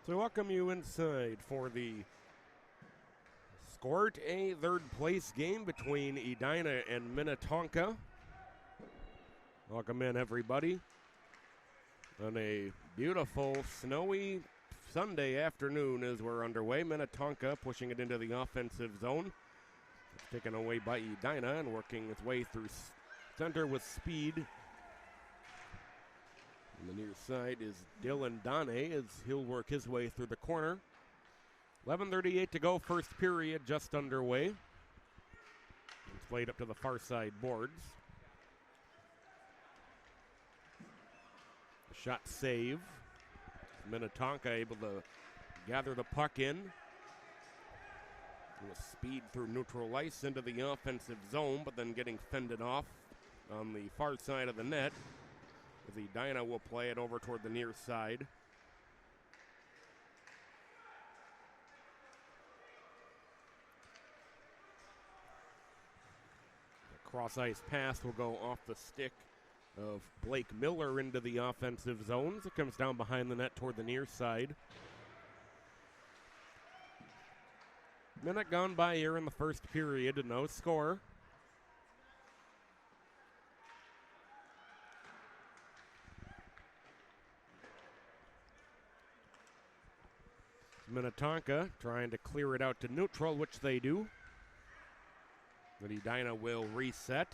So welcome you inside for the Squirt A third place game between Edina and Minnetonka. Welcome in everybody on a beautiful snowy Sunday afternoon as we're underway. Minnetonka pushing it into the offensive zone. It's taken away by Edina and working its way through center with speed. On the near side is Dylan Donne as he'll work his way through the corner. 11:38 to go, first period just underway. It's played up to the far side boards. The shot save. Minnetonka able to gather the puck in. With speed through neutral ice into the offensive zone, but then getting fended off on the far side of the net. As Edina will play it over toward the near side. The cross-ice pass will go off the stick of Blake Miller into the offensive zones. It comes down behind the net toward the near side. Minute gone by here in the first period and no score. Minnetonka trying to clear it out to neutral, which they do. But Edina will reset.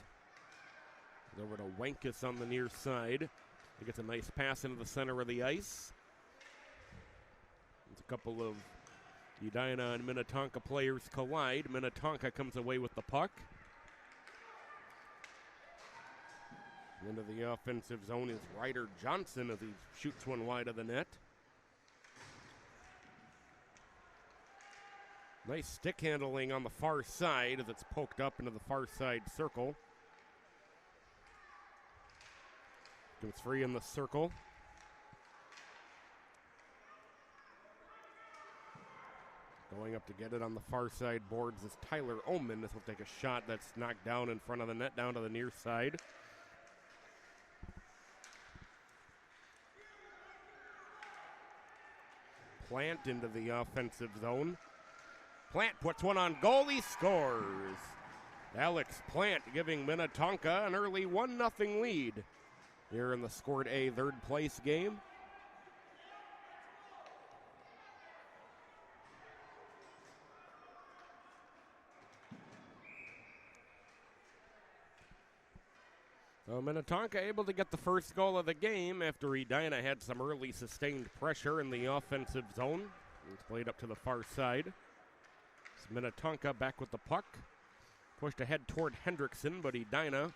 Over to Wankus on the near side. He gets a nice pass into the center of the ice. There's a couple of Edina and Minnetonka players collide. Minnetonka comes away with the puck. Into the offensive zone is Ryder Johnson as he shoots one wide of the net. Nice stick handling on the far side as it's poked up into the far side circle. Goes free in the circle. Going up to get it on the far side boards is Tyler Oman. This will take a shot that's knocked down in front of the net, down to the near side. Plant into the offensive zone. Plant puts one on goal, he scores. Alex Plant giving Minnetonka an early 1-0 lead here in the Squirt A third place game. So Minnetonka able to get the first goal of the game after Edina had some early sustained pressure in the offensive zone. It's played up to the far side. It's Minnetonka back with the puck. Pushed ahead toward Hendrickson, but Edina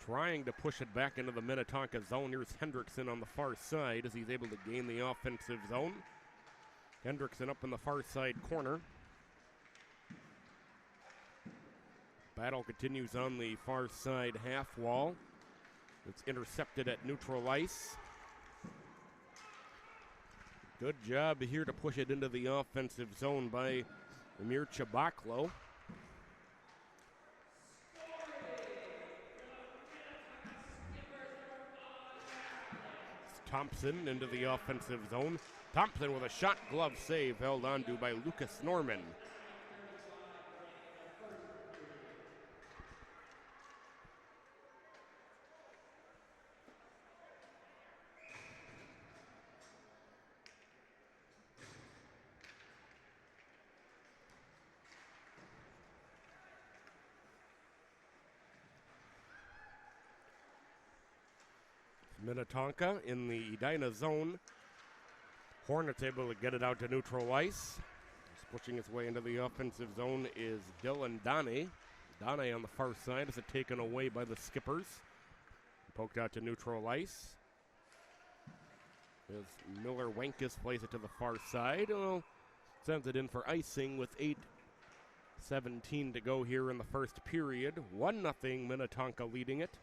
trying to push it back into the Minnetonka zone. Here's Hendrickson on the far side as he's able to gain the offensive zone. Hendrickson up in the far side corner. Battle continues on the far side half wall. It's intercepted at neutral ice. Good job here to push it into the offensive zone by Amir Chabaklo. It's Thompson into the offensive zone. Thompson with a shot glove save held onto by Lucas Norman. Minnetonka in the Edina zone. Hornets able to get it out to neutral ice. Just pushing his way into the offensive zone is Dylan Donne. Donne on the far side is taken away by the Skippers. Poked out to neutral ice. As Miller Wankus plays it to the far side. Well, sends it in for icing with 8:17 to go here in the first period. 1-0 Minnetonka leading it.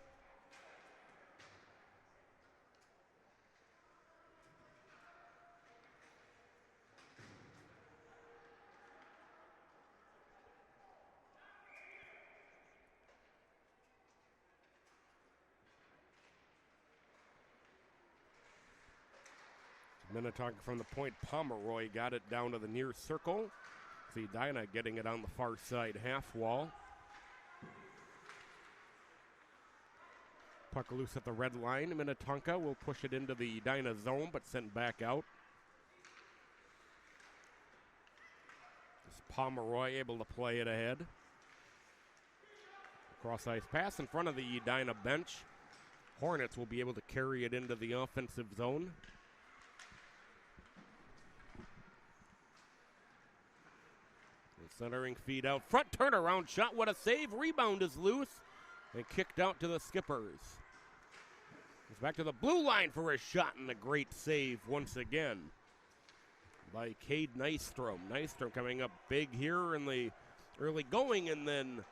Minnetonka from the point. Pomeroy got it down to the near circle. See Edina getting it on the far side half wall. Puck loose at the red line. Minnetonka will push it into the Edina zone, but sent back out. This Pomeroy able to play it ahead. Cross ice pass in front of the Edina bench. Hornets will be able to carry it into the offensive zone. The centering feed out front, turnaround shot. What a save. Rebound is loose and kicked out to the Skippers. It's back to the blue line for a shot and a great save once again by Cade Nystrom. Nystrom coming up big here in the early going, and then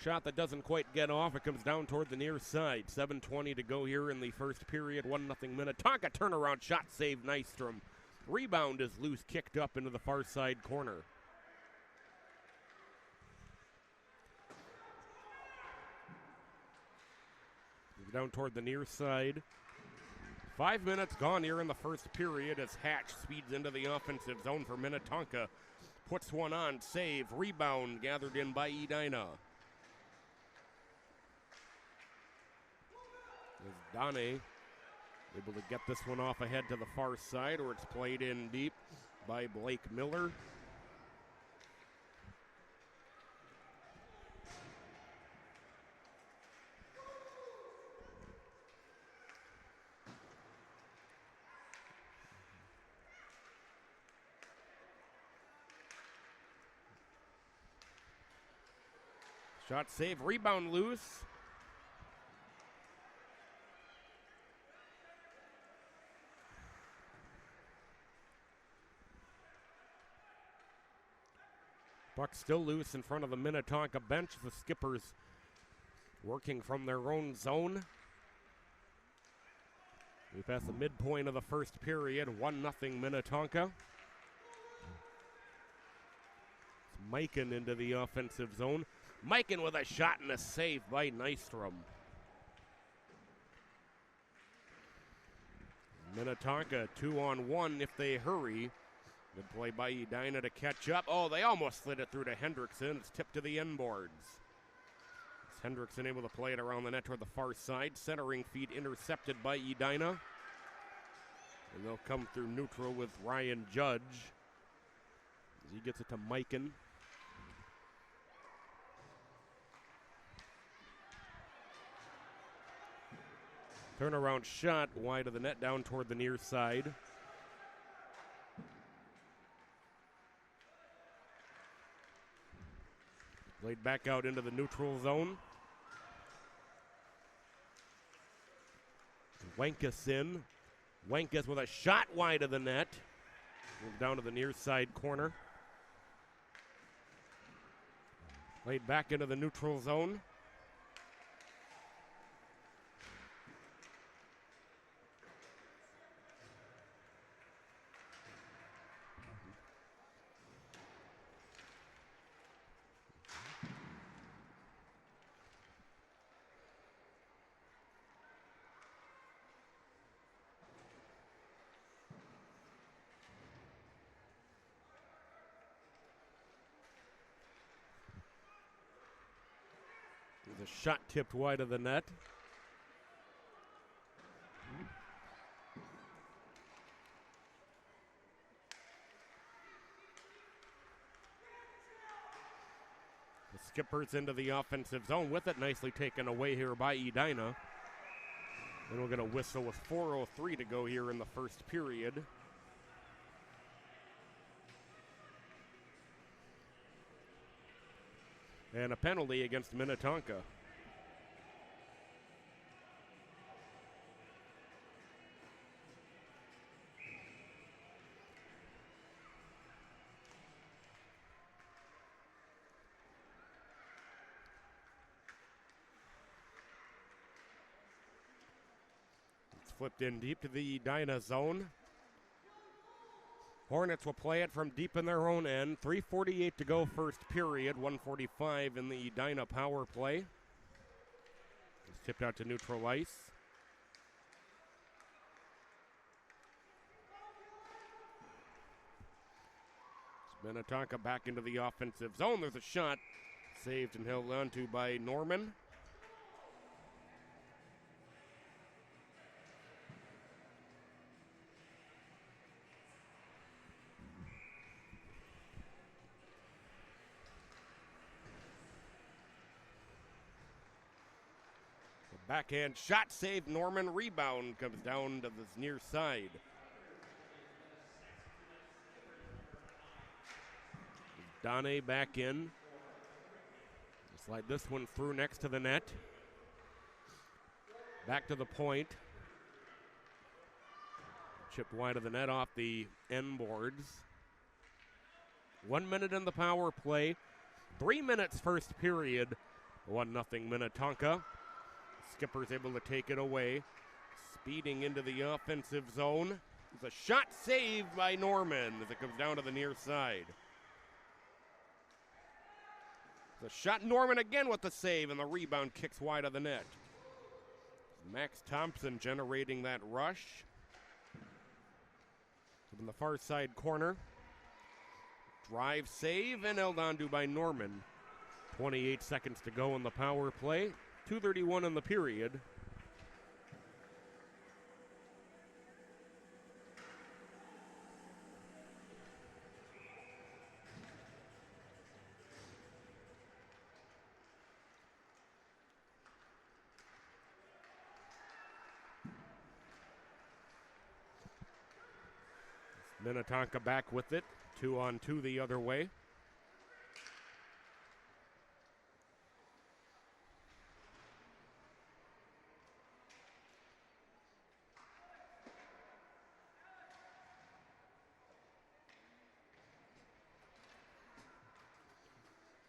shot that doesn't quite get off. It comes down toward the near side. 7:20 to go here in the first period. 1-0 Minnetonka. Turnaround shot, save Nystrom. Rebound is loose, kicked up into the far side corner. Down toward the near side. 5 minutes gone here in the first period as Hatch speeds into the offensive zone for Minnetonka. Puts one on, save, rebound gathered in by Edina. As Donnie able to get this one off ahead to the far side, or it's played in deep by Blake Miller. Shot save, rebound loose. Puck still loose in front of the Minnetonka bench. The Skippers working from their own zone. We pass the midpoint of the first period. 1-0 Minnetonka. It's Mikan into the offensive zone. Mikan with a shot and a save by Nystrom. Minnetonka 2-on-1 if they hurry. Good play by Edina to catch up. Oh, they almost slid it through to Hendrickson. It's tipped to the end boards. It's Hendrickson able to play it around the net toward the far side. Centering feed intercepted by Edina. And they'll come through neutral with Ryan Judge as he gets it to Mikan. Turnaround shot wide of the net down toward the near side. Laid back out into the neutral zone. Wenkus in. Wenkus with a shot wide of the net. Move down to the near side corner. Laid back into the neutral zone. The shot tipped wide of the net. The Skippers into the offensive zone with it, nicely taken away here by Edina. And we'll get a whistle with 4:03 to go here in the first period. And a penalty against Minnetonka. It's flipped in deep to the Edina zone. Hornets will play it from deep in their own end. 3:48 to go first period. 1:45 in the Edina power play. It's tipped out to neutral ice. Minnetonka back into the offensive zone. There's a shot saved and held onto by Norman. The backhand shot saved Norman. Rebound comes down to the near side. Donnie back in. Slide this one through next to the net. Back to the point. Chipped wide of the net off the end boards. 1 minute in the power play. 3 minutes first period. 1-0 Minnetonka. Skipper's able to take it away. Speeding into the offensive zone. It's a shot saved by Norman as it comes down to the near side. The shot, Norman again with the save, and the rebound kicks wide of the net. Max Thompson generating that rush. In the far side corner. Drive save and held onto by Norman. 28 seconds to go in the power play. 2:31 in the period. Minnetonka back with it. 2-on-2 the other way.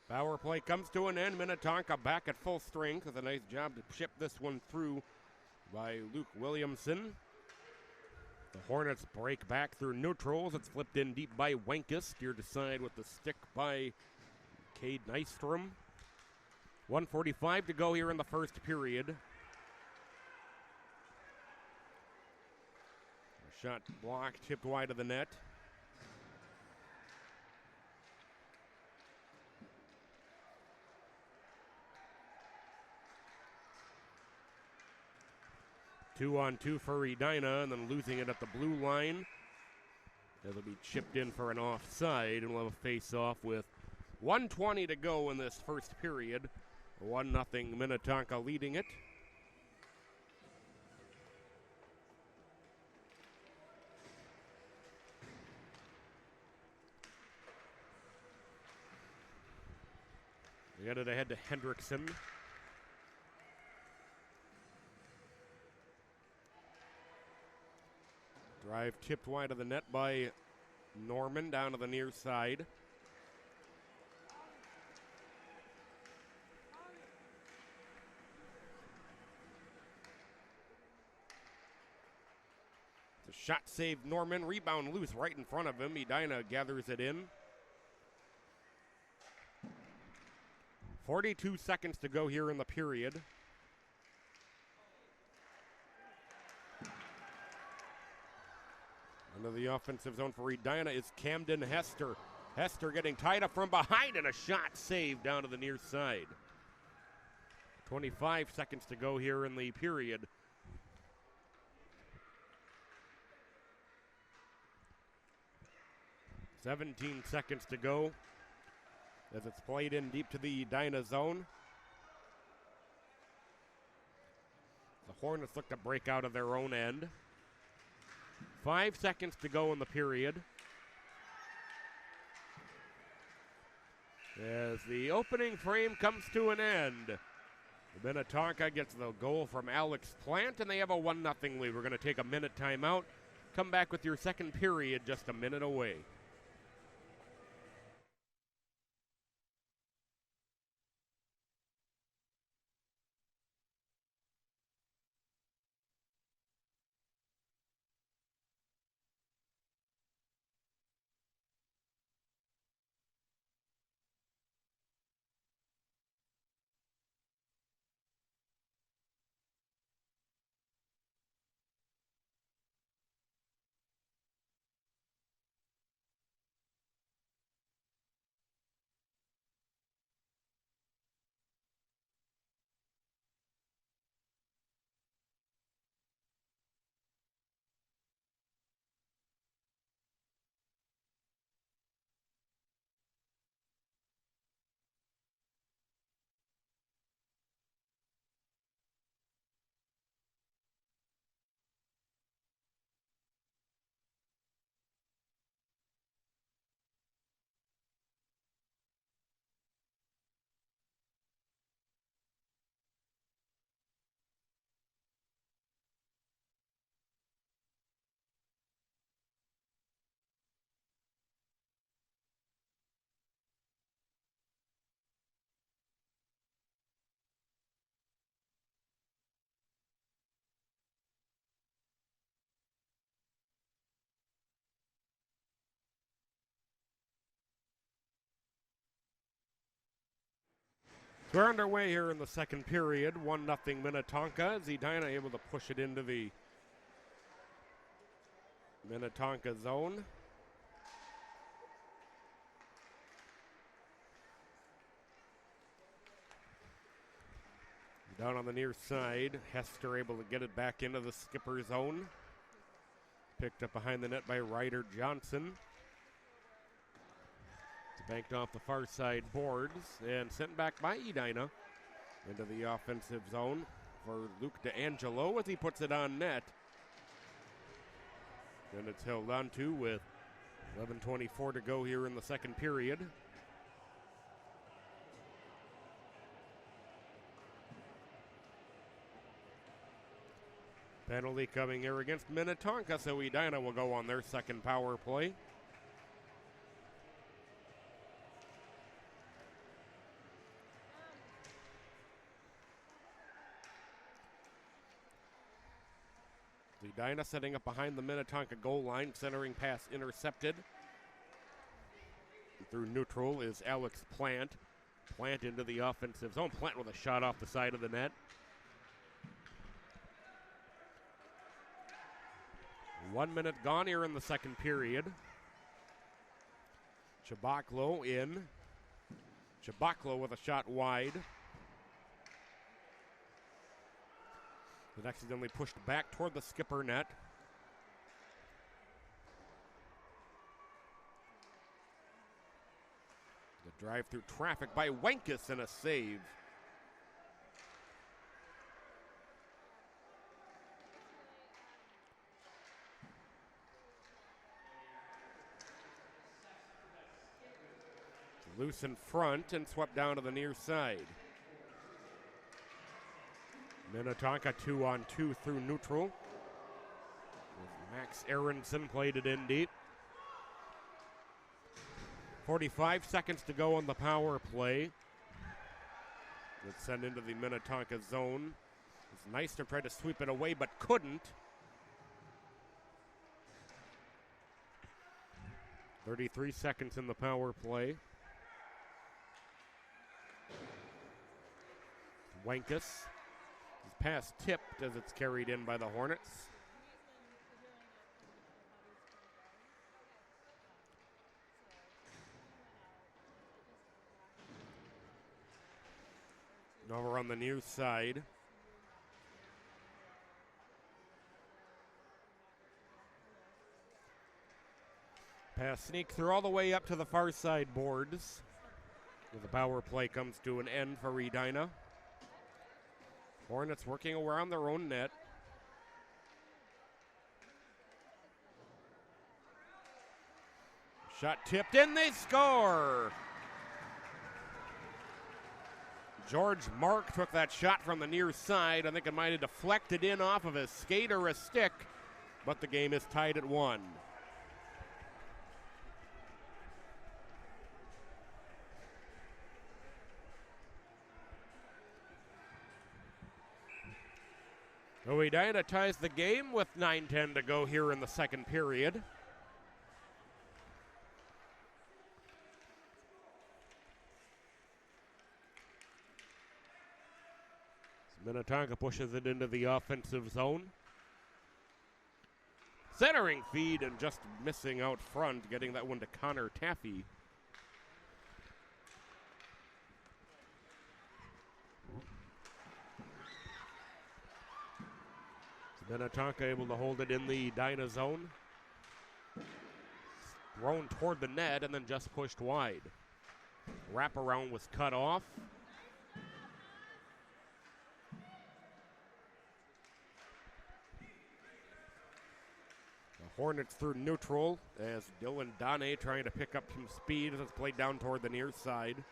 Power play comes to an end. Minnetonka back at full strength with a nice job to chip this one through by Luke Williamson. The Hornets break back through neutrals. It's flipped in deep by Wenkus. Steered aside with the stick by Cade Nystrom. 1:45 to go here in the first period. A shot blocked, tipped wide of the net. Two-on-two for Edina, and then losing it at the blue line. It'll be chipped in for an offside, and we'll have a face-off with 1:20 to go in this first period. 1-0 Minnetonka leading it. We got it ahead to Hendrickson. Drive tipped wide of the net by Norman down to the near side. The shot saved Norman. Rebound loose right in front of him. Edina gathers it in. 42 seconds to go here in the period. Into the offensive zone for Edina is Camden Hester. Hester getting tied up from behind and a shot saved down to the near side. 25 seconds to go here in the period. "17 seconds to go as it's played in deep to the Edina zone. The Hornets look to break out of their own end. 5 seconds to go in the period. As the opening frame comes to an end, Minnetonka gets the goal from Alex Plant, and they have a 1-0 lead. We're going to take a minute timeout. Come back with your second period just a minute away. We're underway here in the second period. 1-0 Minnetonka. As Edina able to push it into the Minnetonka zone. Down on the near side, Hester able to get it back into the skipper zone. Picked up behind the net by Ryder Johnson. It's banked off the far side boards and sent back by Edina into the offensive zone for Luke DeAngelo as he puts it on net. And it's held on to with 11:24 to go here in the second period. Penalty coming here against Minnetonka, so Edina will go on their second power play. Edina setting up behind the Minnetonka goal line, centering pass intercepted. Through neutral is Alex Plant. Plant into the offensive zone. Plant with a shot off the side of the net. 1 minute gone here in the second period. Chabaklo in. Chabaklo with a shot wide. It accidentally pushed back toward the skipper net. The drive through traffic by Wenkus and a save. Loose in front and swept down to the near side. Minnetonka 2-on-2 through neutral. Max Aronson played it in deep. 45 seconds to go on the power play. It's sent into the Minnetonka zone. It's nice to try to sweep it away, but couldn't. 33 seconds in the power play. Wenkus. His pass tipped as it's carried in by the Hornets. And over on the near side. Pass sneak through all the way up to the far side boards. The power play comes to an end for Edina. Hornets working around their own net. Shot tipped in, they score! George Mark took that shot from the near side. I think it might have deflected in off of his skate or a stick, but the game is tied at 1. So Edina ties the game with 9:10 to go here in the second period. Minnetonka pushes it into the offensive zone. Centering feed and just missing out front, getting that one to Connor Taffy. Minnetonka able to hold it in the Edina zone. Thrown toward the net and then just pushed wide. Wraparound was cut off. The Hornets through neutral as Dylan Donne trying to pick up some speed as it's played down toward the near side.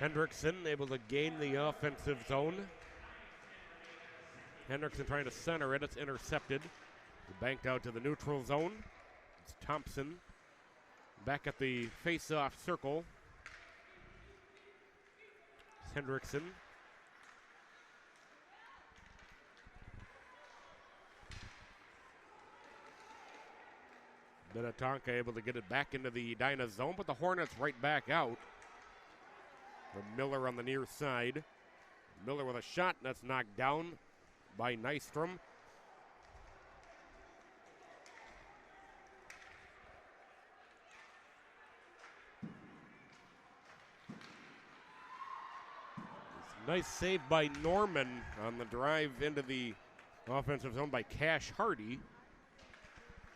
Hendrickson able to gain the offensive zone. Hendrickson trying to center it. It's intercepted. Banked out to the neutral zone. It's Thompson Back at the face-off circle, Hendrickson. Minnetonka able to get it back into the Edina zone, but the Hornets right back out. From Miller on the near side. Miller with a shot, and that's knocked down by Nystrom. Nice save by Norman on the drive into the offensive zone by Cash Hardy.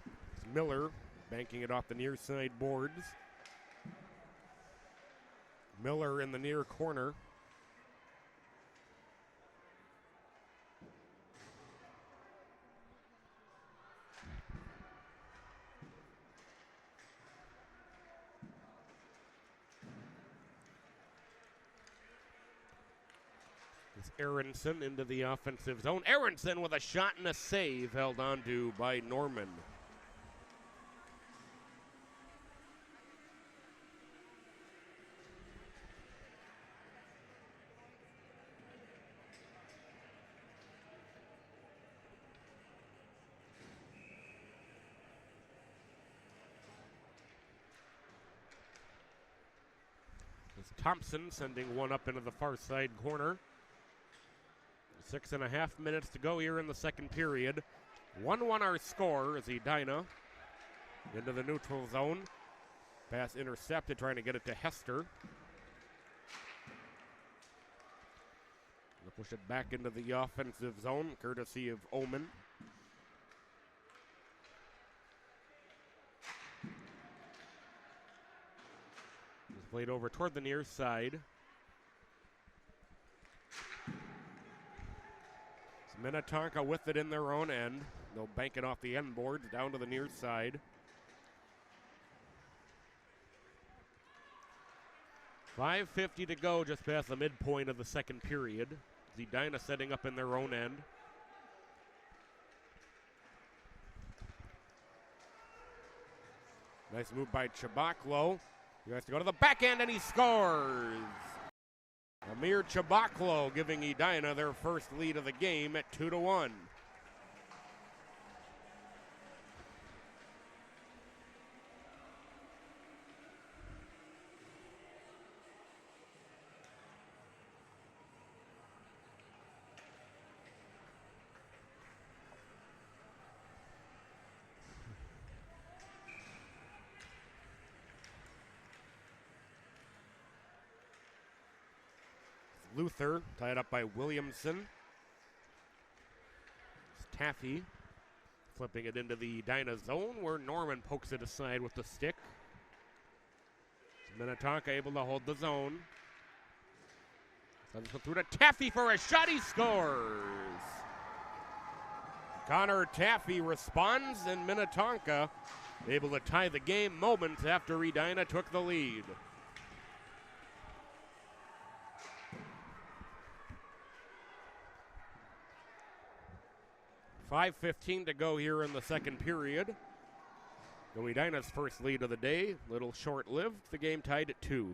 It's Miller banking it off the near side boards. Miller in the near corner. It's Aronson into the offensive zone. Aronson with a shot and a save held on to by Norman. It's Thompson sending one up into the far side corner. 6.5 minutes to go here in the second period. 1-1 our score as Edina into the neutral zone. Pass intercepted, trying to get it to Hester. They'll push it back into the offensive zone, courtesy of Omen. It's played over toward the near side. Minnetonka with it in their own end. They'll bank it off the end boards down to the near side. 5:50 to go, just past the midpoint of the second period. Edina setting up in their own end. Nice move by Chabaklo. He has to go to the back end and he scores. Amir Chabaklo giving Edina their first lead of the game at 2-1. Luther tied up by Williamson. It's Taffy flipping it into the Edina zone where Norman pokes it aside with the stick. Minnetonka able to hold the zone. Sends it through to Taffy for a shot. He scores. Connor Taffy responds, and Minnetonka able to tie the game moments after Edina took the lead. 5:15 to go here in the second period. So Edina's first lead of the day, little short-lived. The game tied at 2.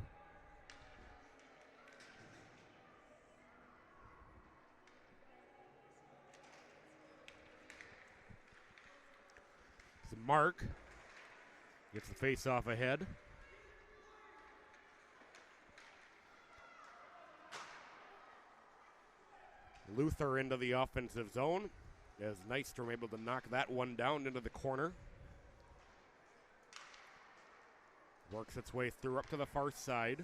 So Mark gets the face-off ahead. Luther into the offensive zone as Nystrom able to knock that one down into the corner. Works its way through up to the far side.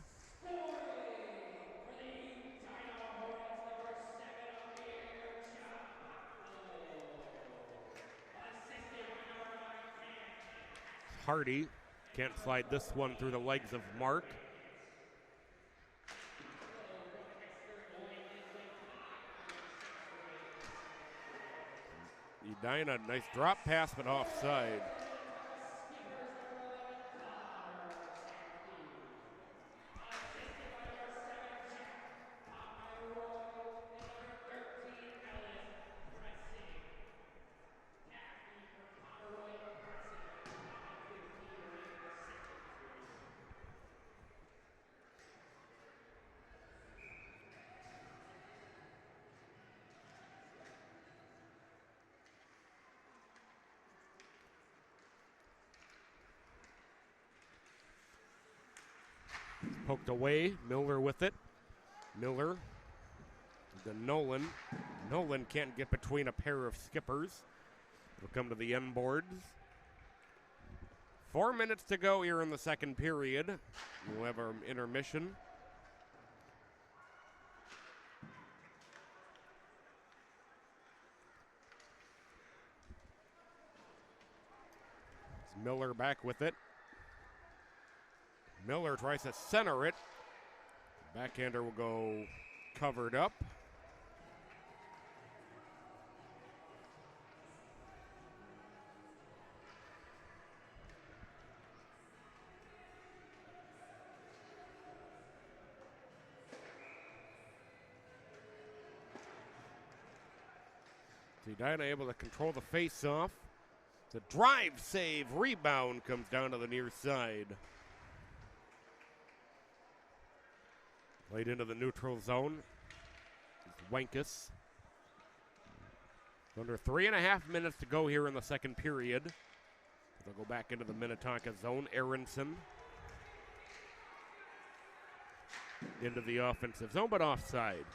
Hardy can't slide this one through the legs of Mark. Edina, nice drop pass, but offside. Poked away. Miller with it. Miller. To Nolan. Nolan can't get between a pair of skippers. It'll come to the end boards. 4 minutes to go here in the second period. We'll have our intermission. It's Miller back with it. Miller tries to center it. Backhander will go covered up. Edina able to control the face-off. The drive save, rebound comes down to the near side. Played into the neutral zone. Wankus. Under 3.5 minutes to go here in the second period. They'll go back into the Minnetonka zone. Aronson into the offensive zone, but offside.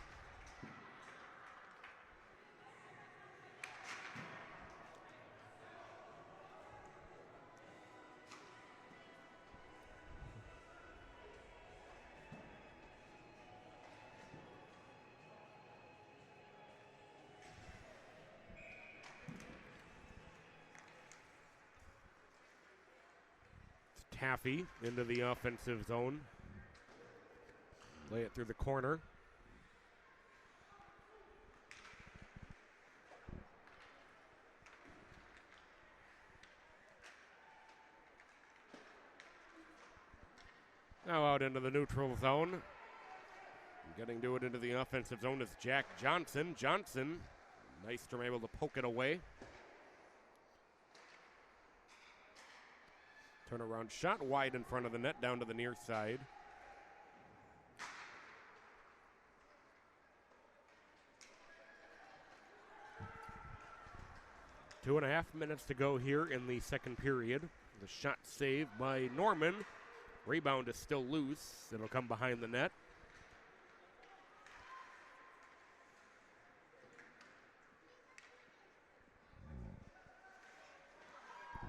Taffy into the offensive zone. Lay it through the corner. Now out into the neutral zone. Getting to it into the offensive zone is Jack Johnson. Johnson, Nystrom able to poke it away. Turnaround shot wide in front of the net, down to the near side. Two and a half minutes to go here in the second period. The shot saved by Norman. Rebound is still loose. It'll come behind the net.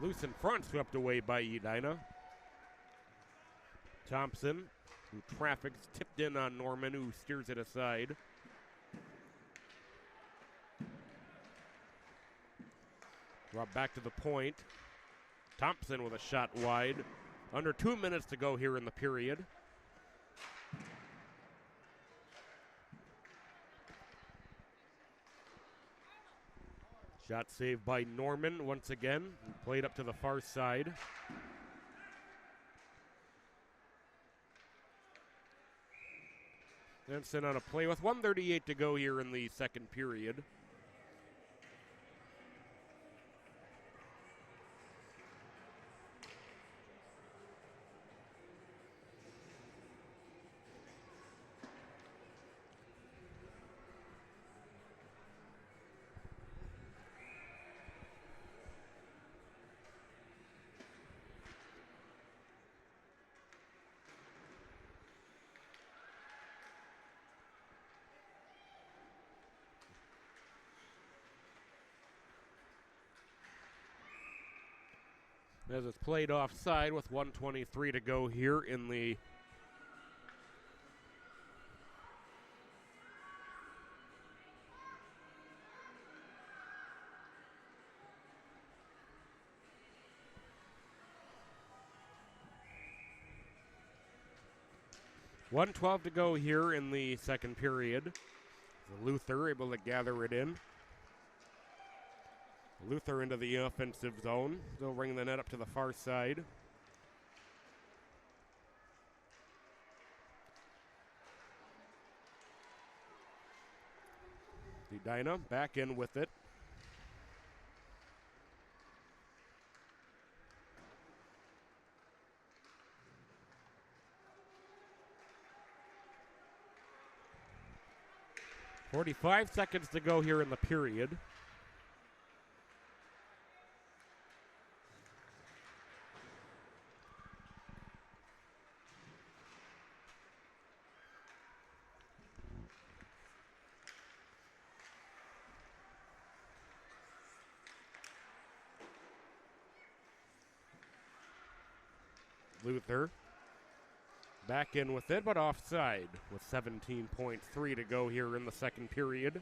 Loose in front, swept away by Edina. Thompson, who traffics, tipped in on Norman, who steers it aside. Brought back to the point. Thompson with a shot wide. Under 2 minutes to go here in the period. Shot saved by Norman once again. Played up to the far side. Then on a play with 1:38 to go here in the second period. As it's played offside with 1:23 to go here in the .112 to go here in the second period. Luther able to gather it in. Luther into the offensive zone. They'll bring the net up to the far side. Edina back in with it. .45 seconds to go here in the period. Luther back in with it, but offside with 17.3 to go here in the second period.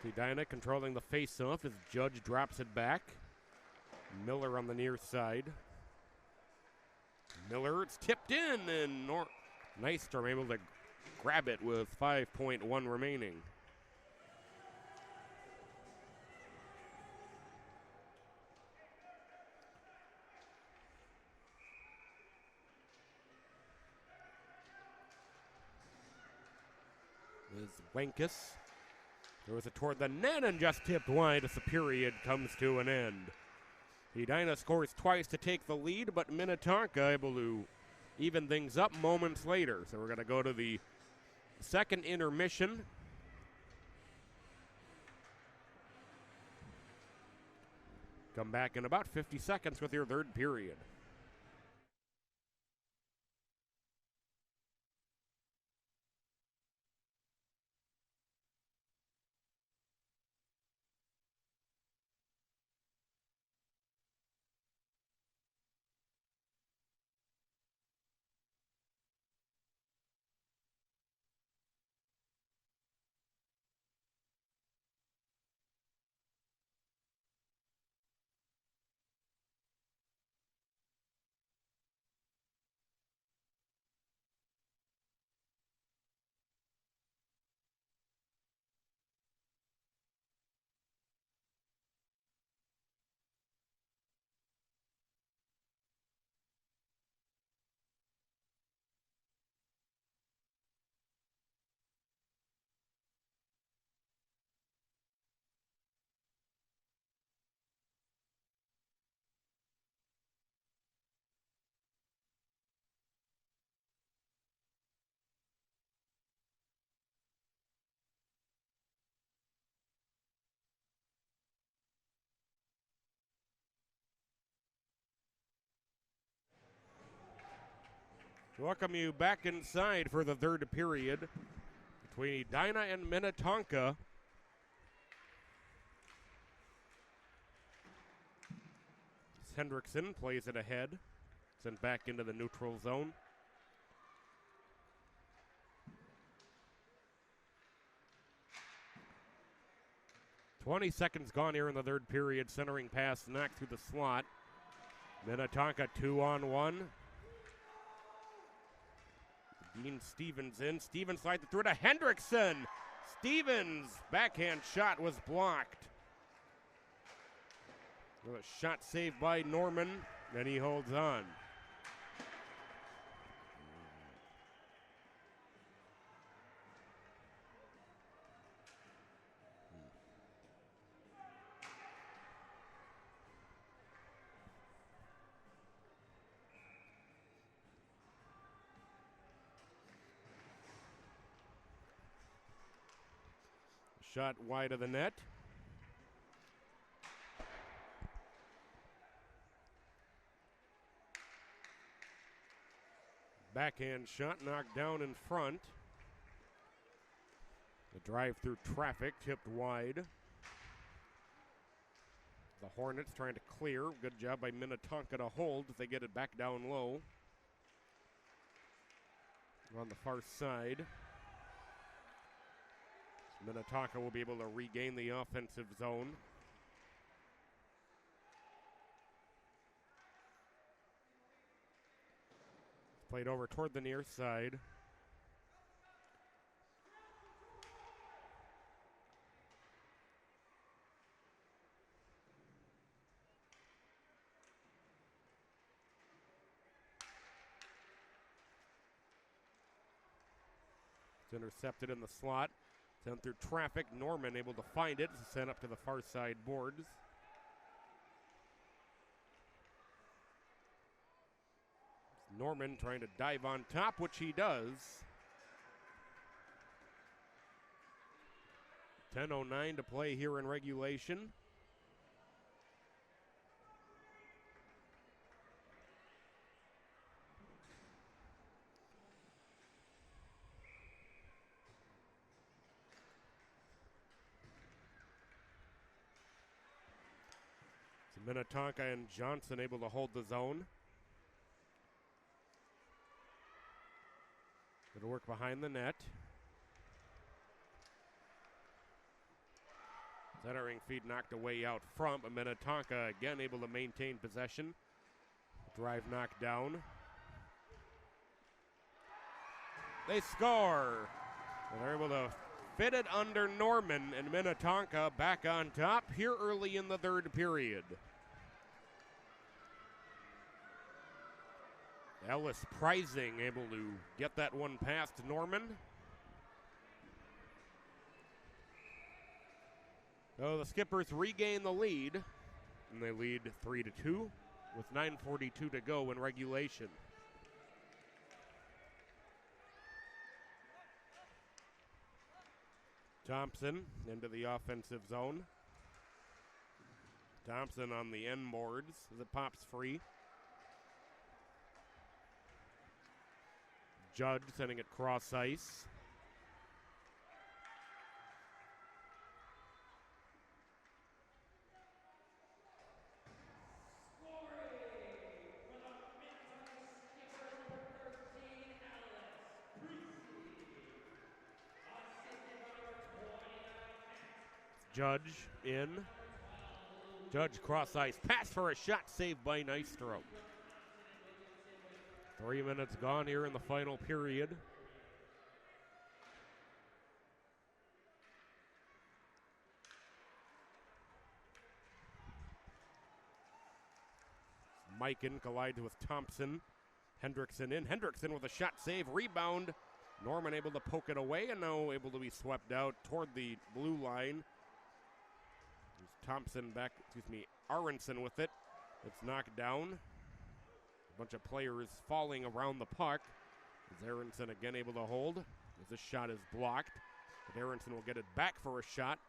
Edina controlling the face-off as Judge drops it back. Miller on the near side. Miller, it's tipped in, and Nystrom able to grab it with 5.1 remaining. Is Wenkus. Throws it toward the net and just tipped wide as the period comes to an end. Edina scores twice to take the lead, but Minnetonka able to even things up moments later. So we're going to go to the second intermission. Come back in about 50 seconds with your third period. Welcome you back inside for the third period between Edina and Minnetonka. Hendrickson plays it ahead, sent back into the neutral zone. "20 seconds gone here in the third period. Centering pass knocked through the slot. Minnetonka 2-on-1. Dean Stevens in. Stevens slides it through to Hendrickson. Stevens' backhand shot was blocked. Well, a shot saved by Norman, and he holds on. Shot wide of the net. Backhand shot knocked down in front. The drive through traffic tipped wide. The Hornets trying to clear. Good job by Minnetonka to hold as they get it back down low. On the far side. Minnetonka will be able to regain the offensive zone. Played over toward the near side. It's intercepted in the slot. Sent through traffic. Norman able to find it. Sent up to the far side boards. Norman trying to dive on top, which he does. 10:09 to play here in regulation. Minnetonka and Johnson able to hold the zone. Good work behind the net. Centering feed knocked away out front, but Minnetonka again able to maintain possession. Drive knocked down. They score. And they're able to fit it under Norman, and Minnetonka back on top here early in the third period. Ellis Prizing able to get that one past Norman. So the Skippers regain the lead, and they lead 3-2 with 9:42 to go in regulation. Thompson into the offensive zone. Thompson on the end boards as it pops free. Judd sending it cross ice. Judge in. Judge cross ice. Pass for a shot saved by Nystrom. 3 minutes gone here in the final period. Mikan collides with Thompson. Hendrickson in. Hendrickson with a shot save. Rebound. Norman able to poke it away and now able to be swept out toward the blue line. Thompson back, Aronson with it. It's knocked down. A bunch of players falling around the puck. As Aronson again able to hold. As this shot is blocked. But Aronson will get it back for a shot.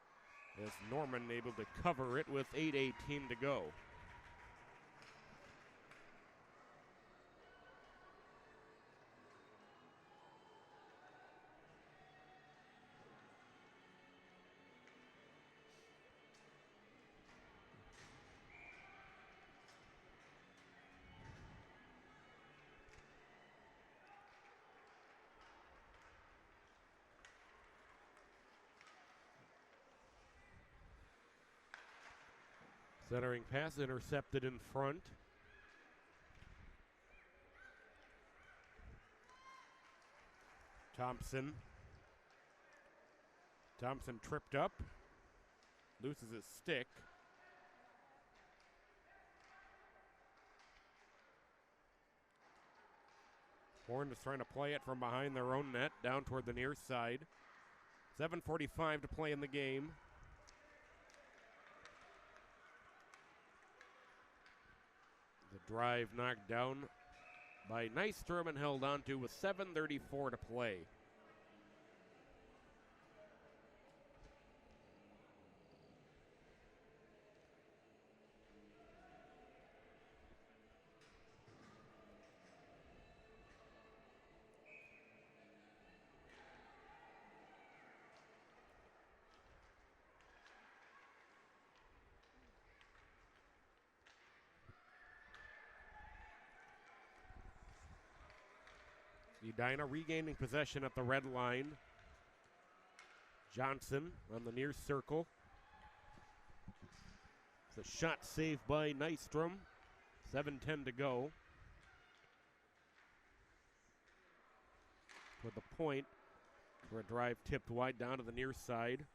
As Norman able to cover it with 8:18 to go. Centering pass intercepted in front. Thompson. Thompson tripped up. Loses his stick. Horn is trying to play it from behind their own net down toward the near side. 7:45 to play in the game. The drive knocked down by Nystrom and held on to with 7:34 to play. Edina regaining possession at the red line. Johnson on the near circle. It's a shot saved by Nystrom. 7:10 to go. Toward the point for a drive tipped wide down to the near side.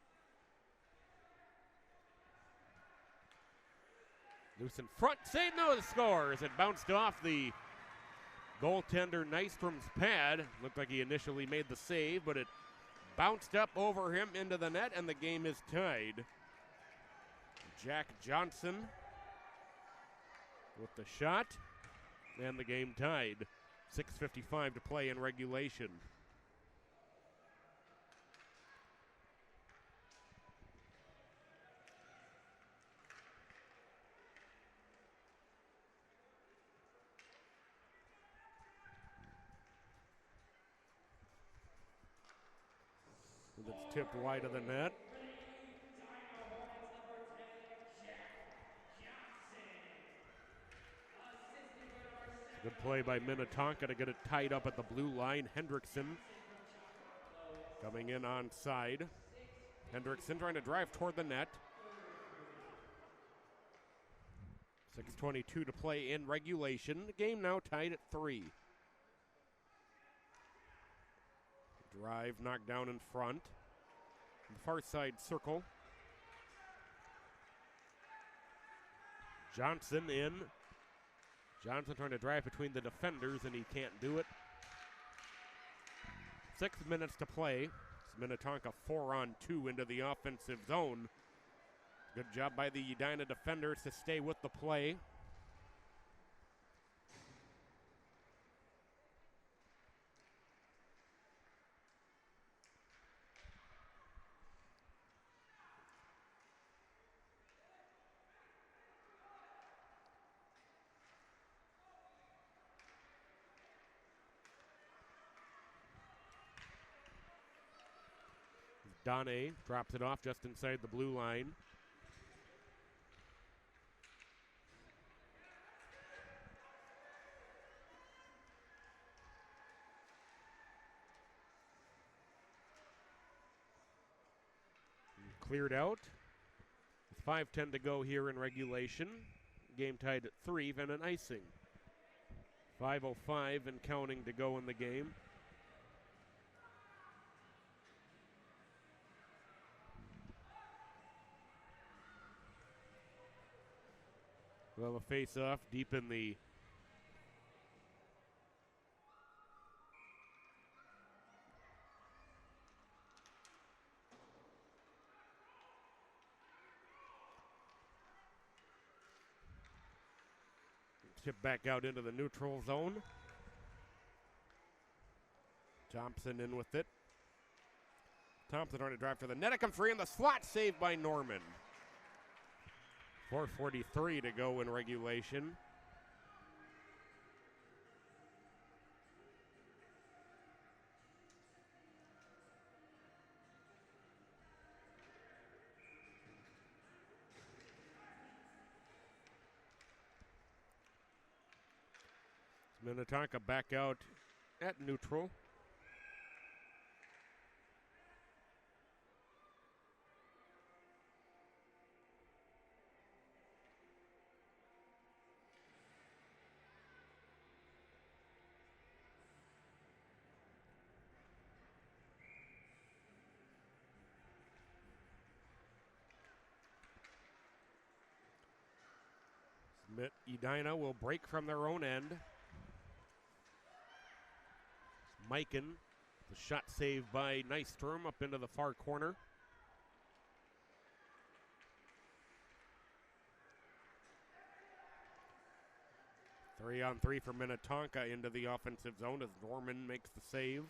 Loose in front, save, no, the scores. It bounced off the goaltender Nystrom's pad. Looked like he initially made the save, but it bounced up over him into the net, and the game is tied. Jack Johnson with the shot, and the game tied. 6:55 to play in regulation. It's tipped wide of the net. play by Minnetonka to get it tied up at the blue line. Hendrickson coming in onside. Hendrickson trying to drive toward the net. 6:22 to play in regulation. The game now tied at 3. Drive knocked down in front. The far side circle. Johnson in. Johnson trying to drive between the defenders, and he can't do it. 6 minutes to play. It's Minnetonka 4-on-2 into the offensive zone. Good job by the Edina defenders to stay with the play. Donne drops it off just inside the blue line. Cleared out. With 5:10 to go here in regulation. Game tied at 3, and an icing. 5:05 and counting to go in the game. We'll have a face-off deep in the tip back out into the neutral zone. Thompson in with it. Thompson trying to drive for the net. It comes free in the slot, saved by Norman. 4:43 to go in regulation. Minnetonka back out at neutral. Edina will break from their own end. Mikan, the shot saved by Nystrom up into the far corner. Three on three for Minnetonka into the offensive zone as Norman makes the save.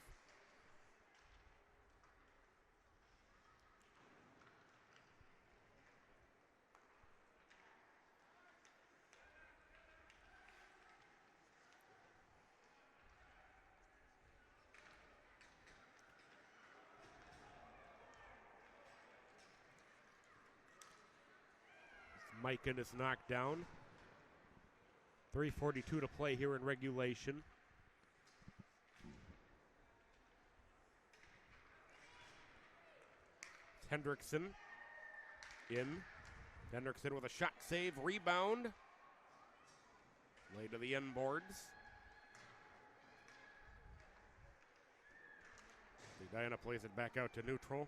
Mikan is knocked down. 3:42 to play here in regulation. Hendrickson in. Hendrickson with a shot save, rebound. Laid to the end boards. Edina plays it back out to neutral.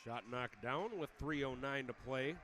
Shot knocked down with 3:09 to play.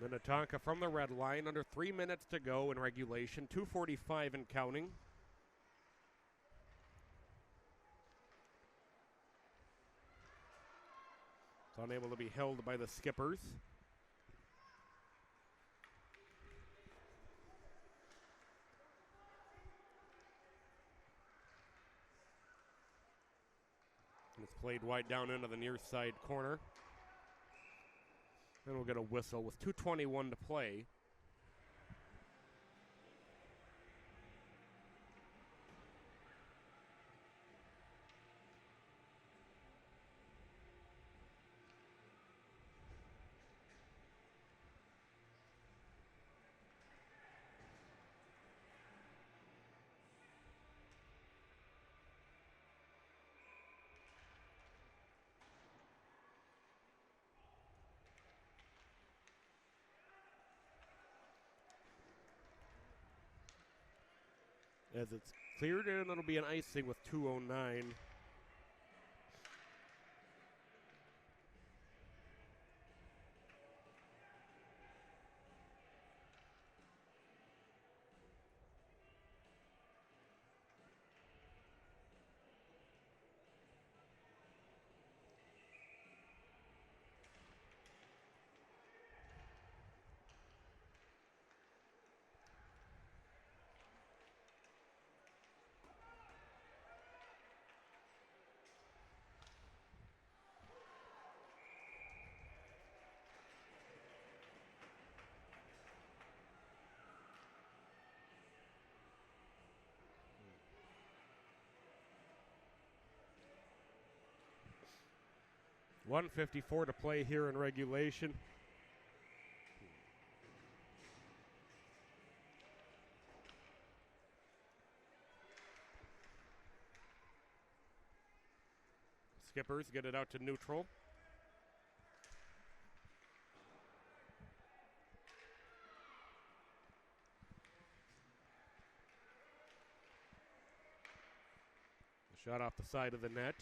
Minnetonka from the red line, under 3 minutes to go in regulation, 2:45 and counting. It's unable to be held by the Skippers. It's played wide down into the near side corner. And we'll get a whistle with 2:21 to play. As it's cleared, and it'll be an icing with 2:09. .154 to play here in regulation. Skippers get it out to neutral. A shot off the side of the net.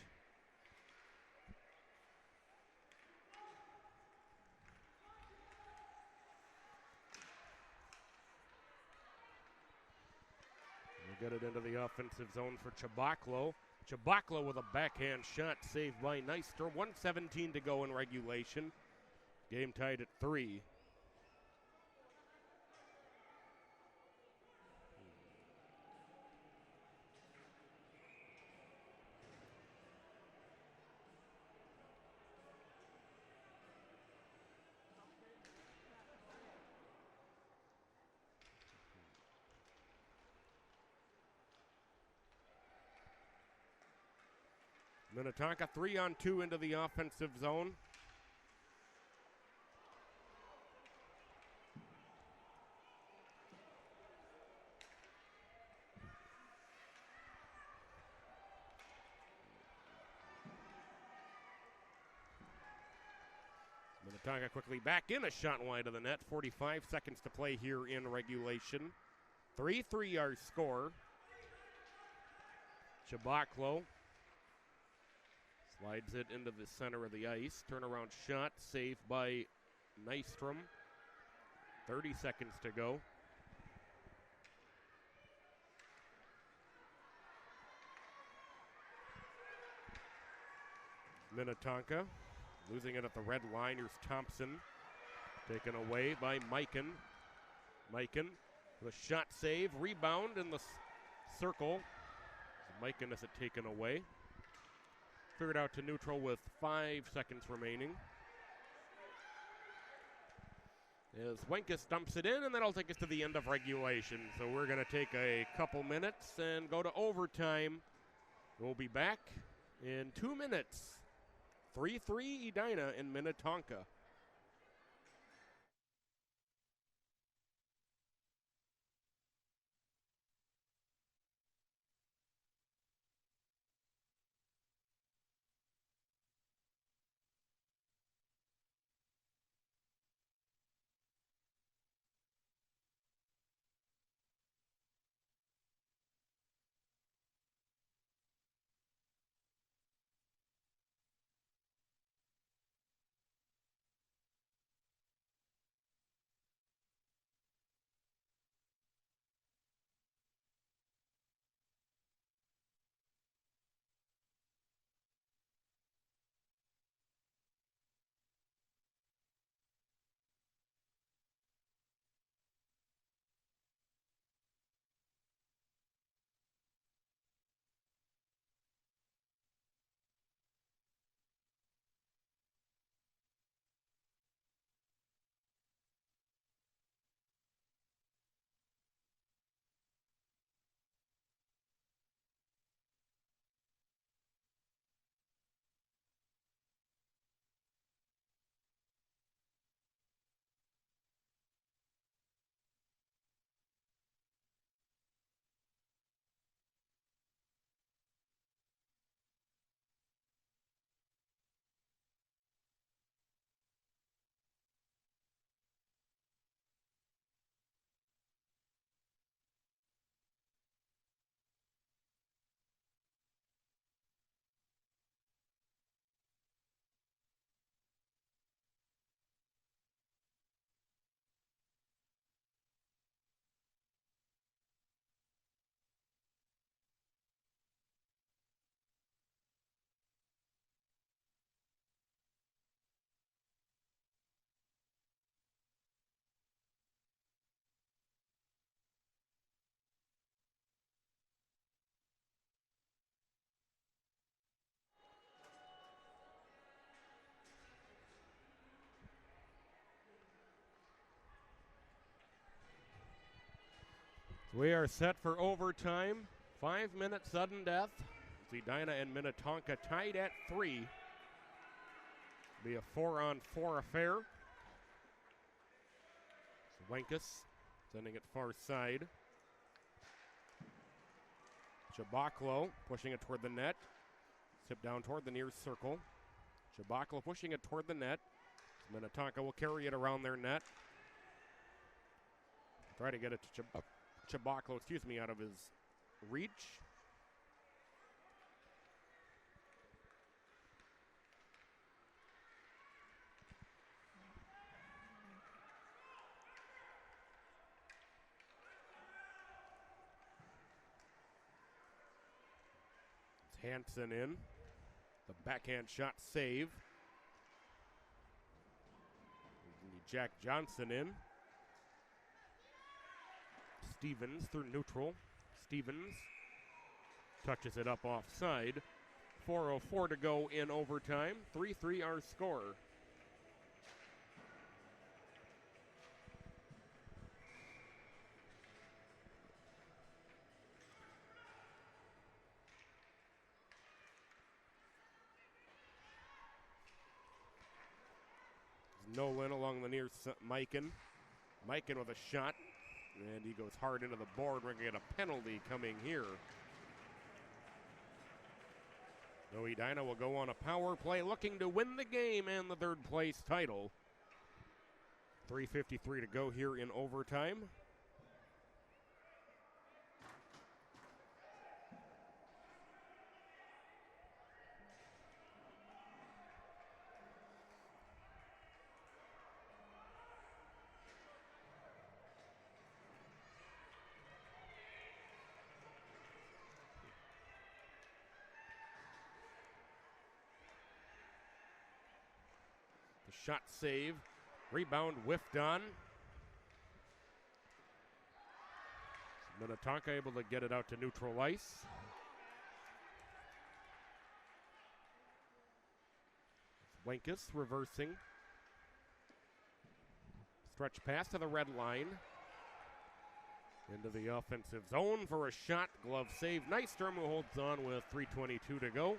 Get it into the offensive zone for Chabaklo. Chabaklo with a backhand shot saved by Nystrom. 1:17 to go in regulation. Game tied at 3. Minnetonka 3-on-2 into the offensive zone. Minnetonka quickly back in, a shot wide of the net. 45 seconds to play here in regulation. 3-3 our score. Chabaklo slides it into the center of the ice. Turnaround shot saved by Nystrom. 30 seconds to go. Minnetonka losing it at the red line. Here's Thompson. Taken away by Mikan. Mikan with a shot save. Rebound in the circle. Mikan has it taken away. Cleared out to neutral with 5 seconds remaining. As Wenkus dumps it in, and that'll take us to the end of regulation. So we're going to take a couple minutes and go to overtime. We'll be back in 2 minutes. 3-3 Edina in Minnetonka. We are set for overtime. 5-minute sudden death. Edina and Minnetonka tied at 3. Be a 4-on-4 affair. Wenkus sending it far side. Chabaklo pushing it toward the net. Tip down toward the near circle. Chabaklo pushing it toward the net. Minnetonka will carry it around their net. Try to get it to Chabaklo, out of his reach. It's Hansen in. The backhand shot save. Jack Johnson in. Stevens through neutral. Stevens touches it up offside. 4:04 to go in overtime. 3-3 our score. Nolan along the near Mikan. Mikan with a shot. And he goes hard into the board. We're going to get a penalty coming here. So Edina will go on a power play looking to win the game and the third place title. 3:53 to go here in overtime. Shot save. Rebound whiffed on. Minnetonka able to get it out to neutral ice. Wenkus reversing. Stretch pass to the red line. Into the offensive zone for a shot. Glove save. Nystrom who holds on with 3:22 to go.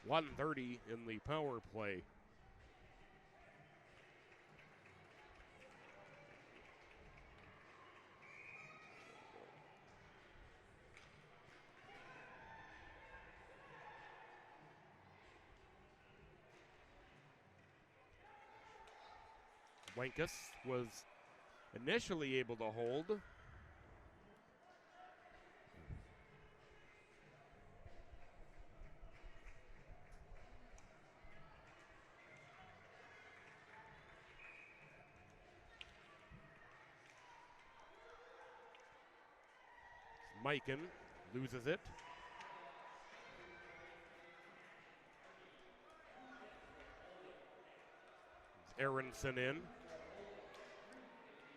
1:30 in the power play. Wenkus was initially able to hold. Mikan loses it. Aronson in.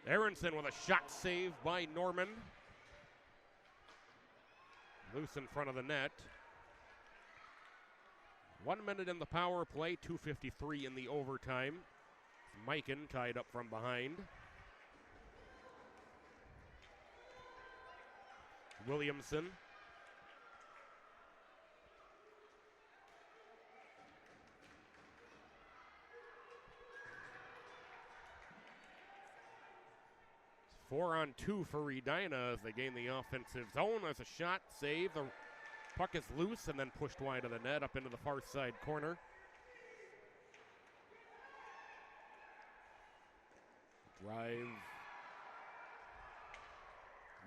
Aronson with a shot save by Norman. Loose in front of the net. 1 minute in the power play, 2:53 in the overtime. Mikan tied up from behind. Williamson. It's 4-on-2 for Edina as they gain the offensive zone. There's a shot, save. The puck is loose and then pushed wide of the net up into the far side corner. Drive.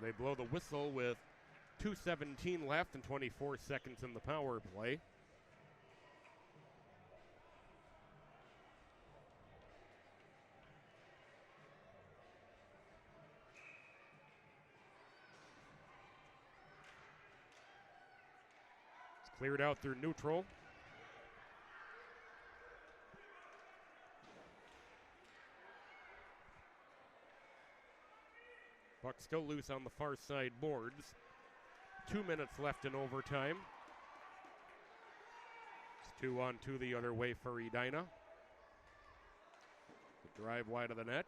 They blow the whistle with 2:17 left and 24 seconds in the power play. It's cleared out through neutral. Puck still loose on the far side boards. 2 minutes left in overtime. It's 2-on-2 the other way for Edina. The drive wide of the net.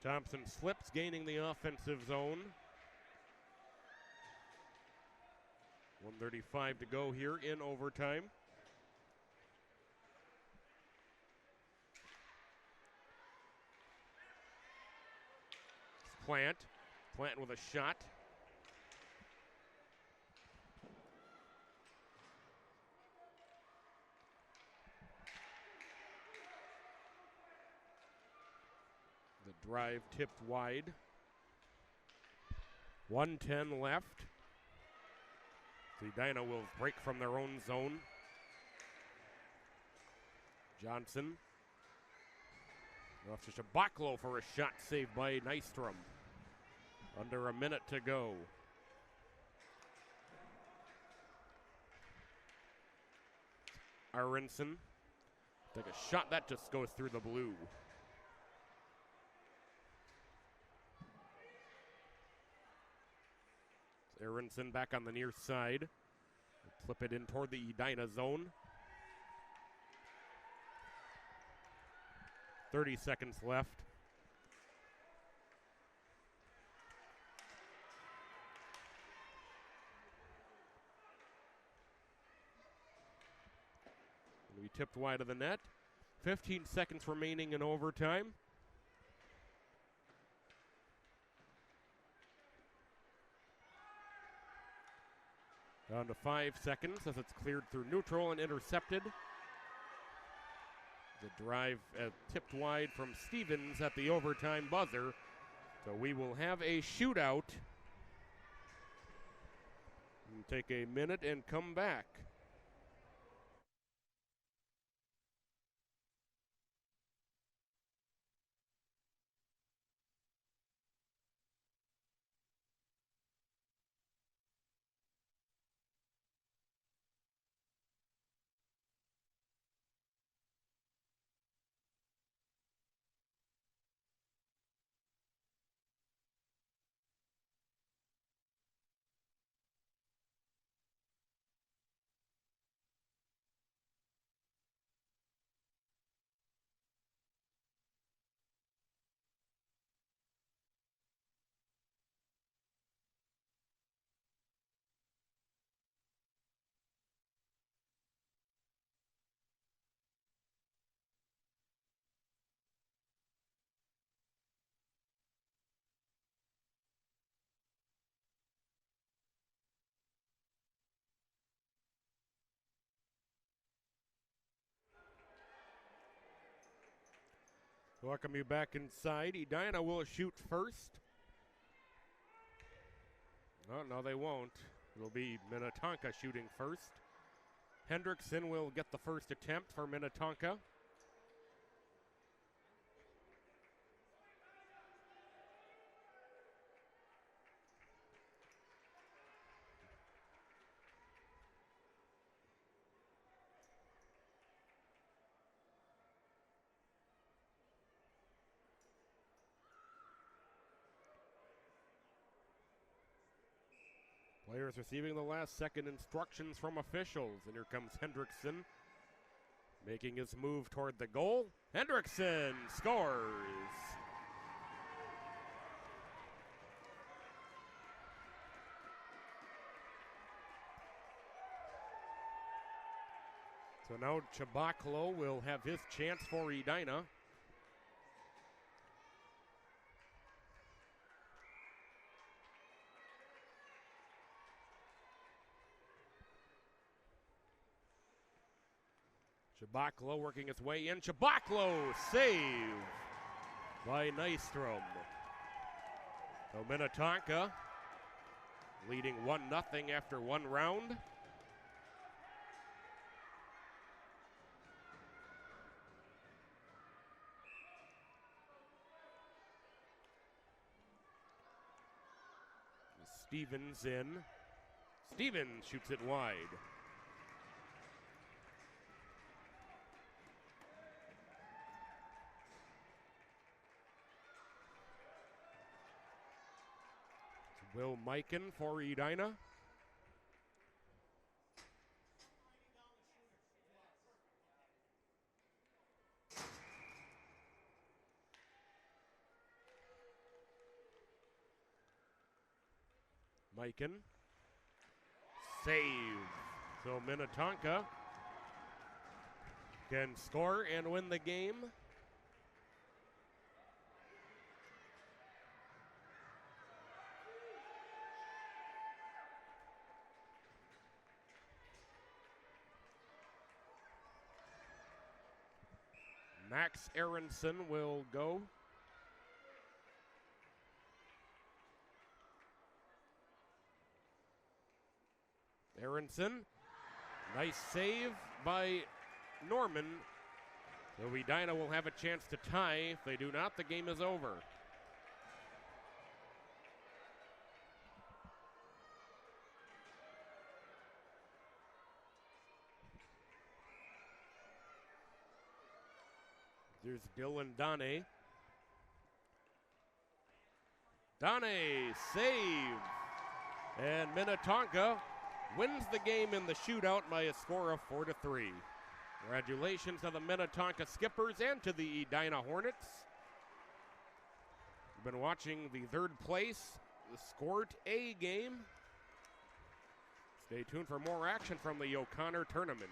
Thompson slips, gaining the offensive zone. 1:35 to go here in overtime. Plant with a shot. The drive tipped wide. 1:10 left. The Edina will break from their own zone. Johnson. Off to Shabaklo for a shot saved by Nystrom. Under a minute to go. Aronson. Take a shot that just goes through the blue. Aronson back on the near side. Flip it in toward the Edina zone. 30 seconds left. We tipped wide of the net. 15 seconds remaining in overtime. Down to 5 seconds as it's cleared through neutral and intercepted. The drive tipped wide from Stevens at the overtime buzzer. So we will have a shootout. We'll take a minute and come back. Welcome you back inside. Edina will shoot first. Oh, no, they won't. It'll be Minnetonka shooting first. Hendrickson will get the first attempt for Minnetonka. Players receiving the last second instructions from officials. And here comes Hendrickson, making his move toward the goal. Hendrickson scores. So now Chabaklo will have his chance for Edina. Shabaklo working his way in. Shabaklo save by Nystrom. So Minnetonka leading 1-0 after one round. Stevens in. Stevens shoots it wide. Will Mikan for Edina. Mikan. Save. So Minnetonka can score and win the game. Max Aronson will go. Aronson, nice save by Norman. So Edina will have a chance to tie. If they do not, the game is over. There's Dylan Donne. Donne, save. And Minnetonka wins the game in the shootout by a score of 4-3. Congratulations to the Minnetonka Skippers and to the Edina Hornets. You've been watching the third place, the Squirt A game. Stay tuned for more action from the O'Connor tournament.